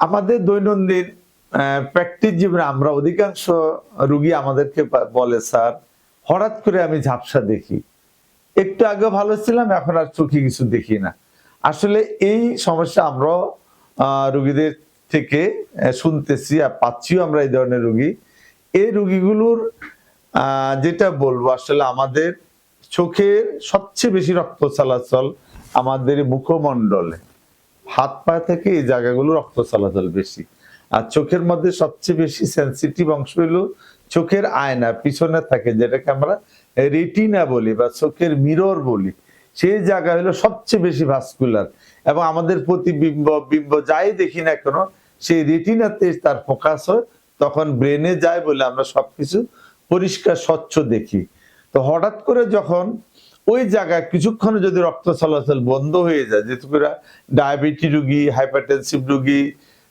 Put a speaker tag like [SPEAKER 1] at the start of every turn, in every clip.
[SPEAKER 1] আমাদের দৈনন্দিন প্র্যাকটিস জীবনে আমরা অধিকাংশ রুগী আমাদেরকে বলে, স্যার হঠাৎ করে আমি ঝাপসা দেখি, একটু আগে ভালো ছিলাম এখন আর চোখে কিছু দেখি না। আসলে এই সমস্যা আমরা রুগীদের থেকে শুনতেছি আর পাচ্ছিও আমরা এই ধরনের রুগী। এই রুগীগুলোর যেটা বলবো, আসলে আমাদের চোখের সবচেয়ে বেশি রক্ত চলাচল আমাদের মুখমণ্ডলে, হাত পা থেকে এই জায়গাগুলো রক্ত চলাচল বেশি। আর চোখের মধ্যে সবচেয়ে বেশি সেন্সিটিভ অংশ হলো চোখের আয়না পিছনে থাকে, যেটাকে আমরা রেটিনা বলি বা চোখের মিরর বলি। সেই জায়গা হলো সবচেয়ে বেশি ভাস্কুলার, এবং আমাদের প্রতিবিম্ব বিম্ব যাই দেখি না কেন সেই রেটিনাতে তার ফোকাস হয়, তখন ব্রেনে যায় বলে আমরা সবকিছু পরিষ্কার স্বচ্ছ দেখি। তো হঠাৎ করে যখন ওই জায়গায় কিছুক্ষণ যদি রক্ত চলাচল বন্ধ হয়ে যায়, যেহেতু ডায়াবেটিস রোগী, হাইপারটেনসিভ রোগী,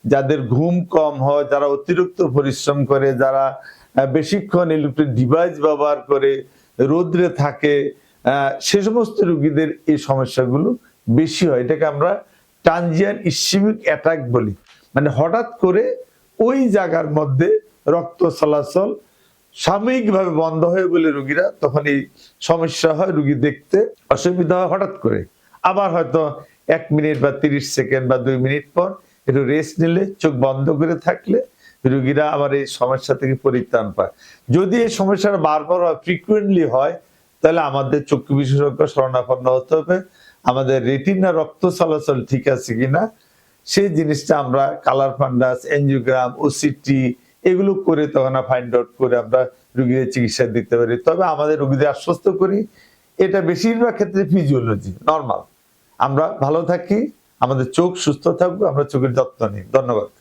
[SPEAKER 1] যাদের ঘুম কম হয়, যারা অতিরিক্ত পরিশ্রম করে, যারা বেশিক্ষণ ইলেকট্রিক ডিভাইস ব্যবহার করে, রোদ্রে থাকে, সে সমস্ত রোগীদের এই সমস্যাগুলো বেশি হয়। এটাকে আমরা ট্রানজিয়েন্ট ইসিমিক অ্যাটাক বলি, মানে হঠাৎ করে ওই জায়গার মধ্যে রক্ত চলাচল সাময়িকভাবে বন্ধ হয়ে বলে রোগীরা তখন এই সমস্যা হয়, রোগী দেখতে অসুবিধা হয় হঠাৎ করে। আবার হয়তো 1 মিনিট বা 30 সেকেন্ড বা 2 মিনিট পর একটু রেস্ট নিলে, চোখ বন্ধ করে থাকলে রোগীরা আবার এই সমস্যা থেকে পরিত্রাণ পায়। যদি এই সমস্যাটা বারবার হয়, ফ্রিকুয়েন্টলি হয়, তাহলে আমাদের চক্ষু বিশেষজ্ঞ শরণাপন্ন হতে হবে। আমাদের রেটিনা রক্ত চলাচল ঠিক আছে কিনা সেই জিনিসটা আমরা কালার ফান্ডাস, এনজিওগ্রাম, ওসিটি এগুলো করে তখন ফাইন্ড আউট করে আমরা রোগীদের চিকিৎসা দিতে পারি। তবে আমাদের রোগীদের আশ্বস্ত করি, এটা বেশিরভাগ ক্ষেত্রে ফিজিওলজি নরমাল। আমরা ভালো থাকি, আমাদের চোখ সুস্থ থাকবে, আমরা চোখের যত্ন নিই। ধন্যবাদ।